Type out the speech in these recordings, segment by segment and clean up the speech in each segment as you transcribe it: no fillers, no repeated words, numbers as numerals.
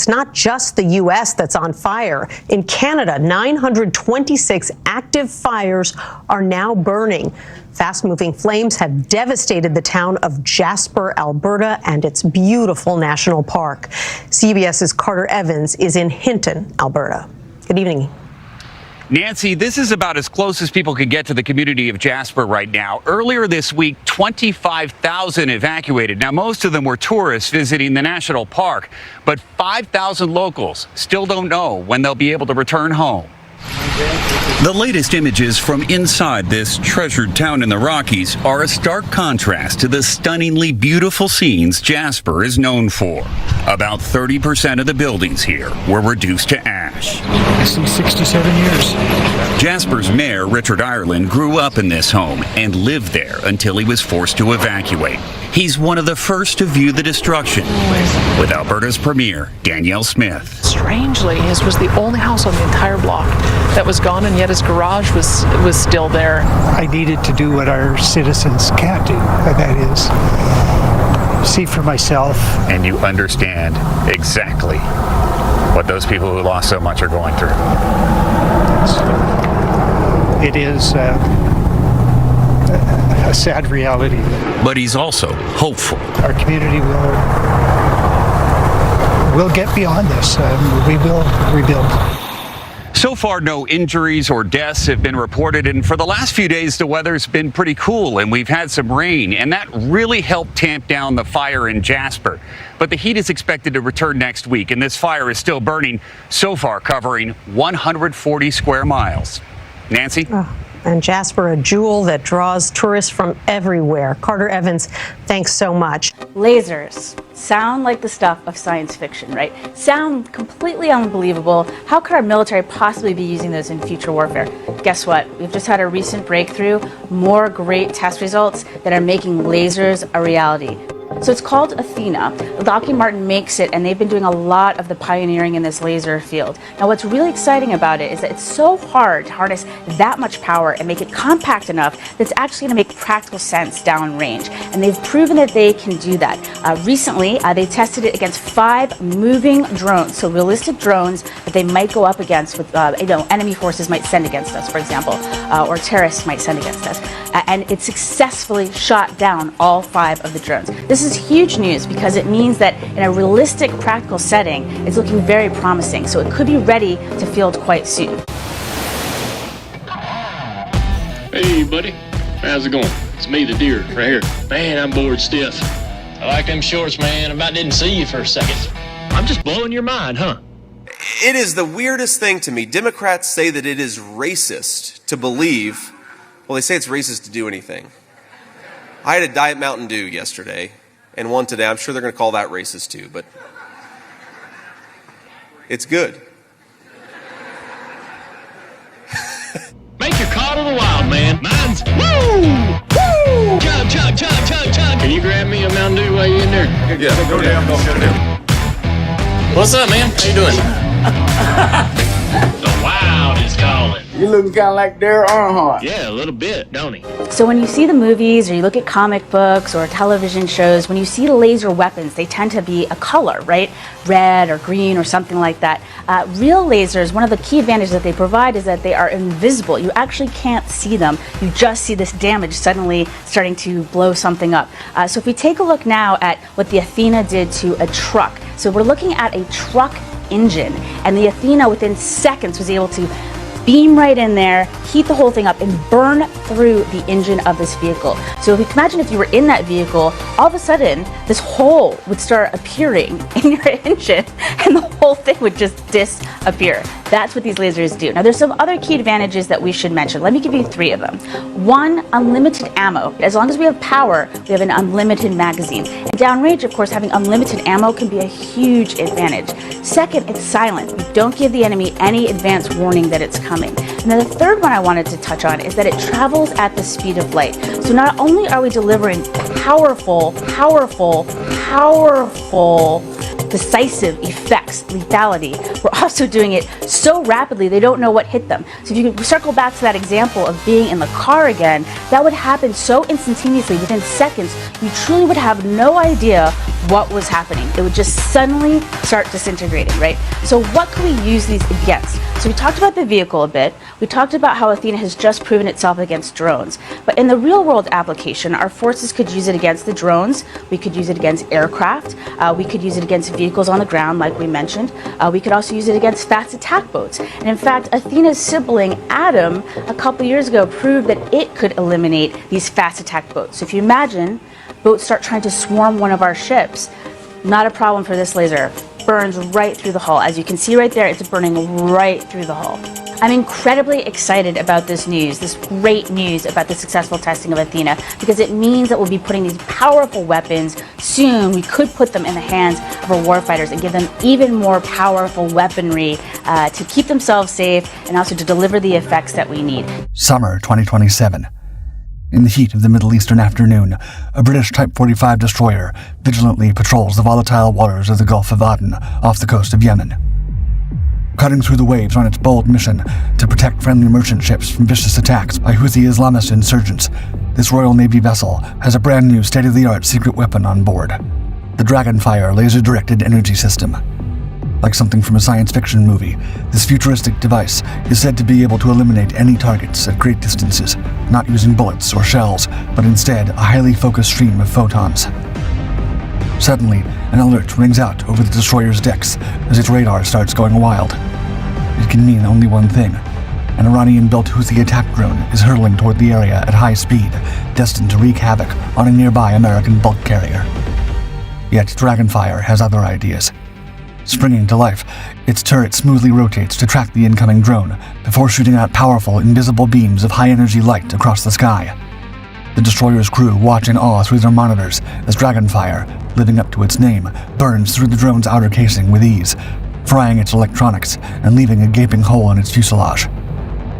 It's not just the U.S. that's on fire. In Canada, 926 active fires are now burning. Fast-moving flames have devastated the town of Jasper, Alberta, and its beautiful national park. CBS's Carter Evans is in Hinton, Alberta. Good evening. Nancy, this is about as close as people can get to the community of Jasper right now. Earlier this week, 25,000 evacuated. Now, most of them were tourists visiting the national park, but 5,000 locals still don't know when they'll be able to return home. The latest images from inside this treasured town in the Rockies are a stark contrast to the stunningly beautiful scenes Jasper is known for. About 30% of the buildings here were reduced to ash. I see 67 years. Jasper's mayor, Richard Ireland, grew up in this home and lived there until he was forced to evacuate. He's one of the first to view the destruction. With Alberta's premier, Danielle Smith. Strangely, his was the only house on the entire block that was gone, and yet his garage was still there. I needed to do what our citizens can't do, and that is see for myself. And you understand exactly what those people who lost so much are going through. It is a sad reality. But he's also hopeful. Our community will get beyond this. We will rebuild. So far, no injuries or deaths have been reported, and for the last few days, the weather's been pretty cool, and we've had some rain, and that really helped tamp down the fire in Jasper. But the heat is expected to return next week, and this fire is still burning, so far covering 140 square miles. Nancy? And Jasper, a jewel that draws tourists from everywhere. Carter Evans, thanks so much. Lasers sound like the stuff of science fiction, right? Sound completely unbelievable. How could our military possibly be using those in future warfare? Guess what? We've just had a recent breakthrough, more great test results that are making lasers a reality. So it's called Athena. Lockheed Martin makes it, and they've been doing a lot of the pioneering in this laser field. Now, what's really exciting about it is that it's so hard to harness that much power and make it compact enough that it's actually going to make practical sense downrange. And they've proven that they can do that. Recently, they tested it against 5 moving drones, so realistic drones that they might go up against with, enemy forces might send against us, for example, or terrorists might send against us. And it successfully shot down all 5 of the drones. This is huge news because it means that in a realistic, practical setting, it's looking very promising. So it could be ready to field quite soon. Hey, buddy. How's it going? It's me, the deer, right here. Man, I'm bored stiff. I like them shorts, man. I about didn't see you for a second. I'm just blowing your mind, huh? It is the weirdest thing to me. Democrats say that it is racist to believe, well, they say it's racist to do anything. I had a Diet Mountain Dew yesterday and one today. I'm sure they're going to call that racist too, but it's good. Make your call to the wild, man. Mine's woo! Woo! Chug, chug, chug, chug, chug. Can you grab me a Mountain Dew while you're in there? Yeah, go down. What's up, man? How you doing? The wild is calling. You looking kind of like Daryl Earnhardt. Yeah, a little bit, don't he? So when you see the movies or you look at comic books or television shows, when you see laser weapons, they tend to be a color, right? Red or green or something like that. Real lasers, one of the key advantages that they provide is that they are invisible. You actually can't see them. You just see this damage suddenly starting to blow something up. So if we take a look now at what the Athena did to a truck. So we're looking at a truck engine, and the Athena within seconds was able to beam right in there, heat the whole thing up, and burn through the engine of this vehicle. So if you can imagine if you were in that vehicle, all of a sudden this hole would start appearing in your engine and the whole thing would just disappear. That's what these lasers do. Now there's some other key advantages that we should mention. Let me give you 3 of them. 1, unlimited ammo. As long as we have power, we have an unlimited magazine. And downrange, of course, having unlimited ammo can be a huge advantage. 2nd, it's silent. You don't give the enemy any advance warning that it's coming. And then the 3rd one I wanted to touch on is that it travels at the speed of light. So not only are we delivering powerful decisive effects, lethality. We're also doing it so rapidly they don't know what hit them. So if you could circle back to that example of being in the car again, that would happen so instantaneously, within seconds, you truly would have no idea what was happening. It would just suddenly start disintegrating, right? So what can we use these against? So we talked about the vehicle a bit. We talked about how Athena has just proven itself against drones. But in the real world application, our forces could use it against the drones. We could use it against aircraft. We could use it against vehicles on the ground, like we mentioned. We could also use it against fast attack boats. And in fact, Athena's sibling, Adam, a couple years ago proved that it could eliminate these fast attack boats. So if you imagine boats start trying to swarm one of our ships, not a problem for this laser. Burns right through the hull. As you can see right there, it's burning right through the hull. I'm incredibly excited about this news, this great news about the successful testing of Athena, because it means that we'll be putting these powerful weapons soon. We could put them in the hands of our warfighters and give them even more powerful weaponry to keep themselves safe and also to deliver the effects that we need. Summer 2027. In the heat of the Middle Eastern afternoon, a British Type 45 destroyer vigilantly patrols the volatile waters of the Gulf of Aden off the coast of Yemen. Cutting through the waves on its bold mission to protect friendly merchant ships from vicious attacks by Houthi Islamist insurgents, this Royal Navy vessel has a brand new state-of-the-art secret weapon on board, the Dragonfire laser-directed energy system. Like something from a science fiction movie, this futuristic device is said to be able to eliminate any targets at great distances, not using bullets or shells, but instead a highly focused stream of photons. Suddenly, an alert rings out over the destroyer's decks as its radar starts going wild. It can mean only one thing. An Iranian-built Houthi attack drone is hurtling toward the area at high speed, destined to wreak havoc on a nearby American bulk carrier. Yet Dragonfire has other ideas. Springing to life, its turret smoothly rotates to track the incoming drone before shooting out powerful, invisible beams of high-energy light across the sky. The destroyer's crew watch in awe through their monitors as Dragonfire, living up to its name, burns through the drone's outer casing with ease, frying its electronics and leaving a gaping hole in its fuselage.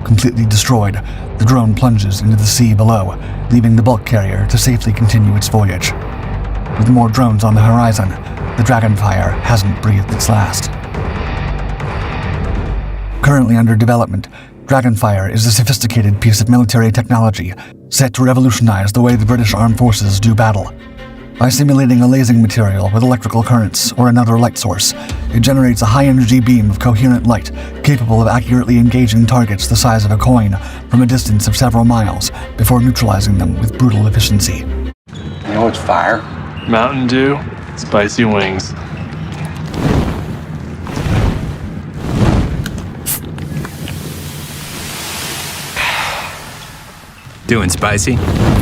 Completely destroyed, the drone plunges into the sea below, leaving the bulk carrier to safely continue its voyage. With more drones on the horizon, the Dragonfire hasn't breathed its last. Currently under development, Dragonfire is a sophisticated piece of military technology set to revolutionize the way the British Armed Forces do battle. By simulating a lasing material with electrical currents or another light source, it generates a high-energy beam of coherent light capable of accurately engaging targets the size of a coin from a distance of several miles before neutralizing them with brutal efficiency. You know what's fire? Mountain Dew, spicy wings. Doing spicy?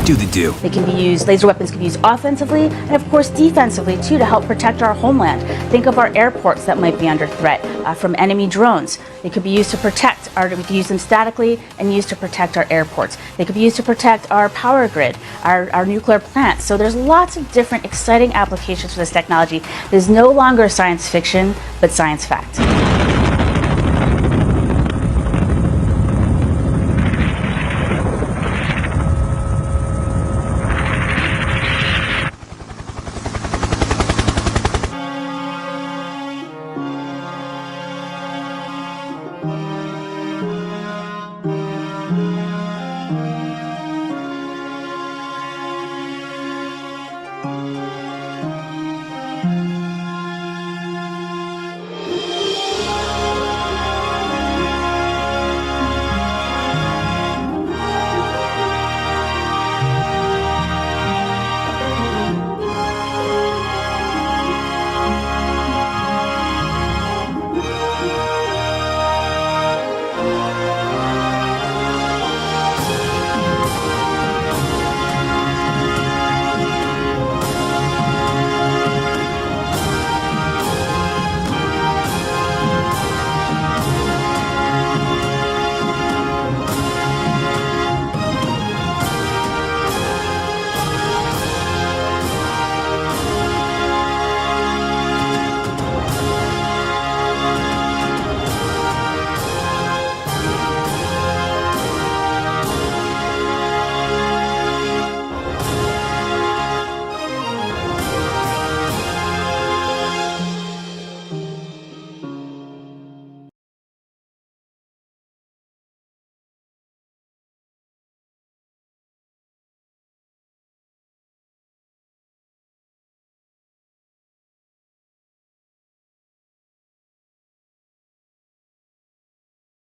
Do the do. They can be used, laser weapons can be used offensively and of course defensively too, to help protect our homeland. Think of our airports that might be under threat from enemy drones. They could be used to protect we could use them statically and used to protect our airports. They could be used to protect our power grid, our nuclear plants. So there's lots of different exciting applications for this technology. It is no longer science fiction, but science fact.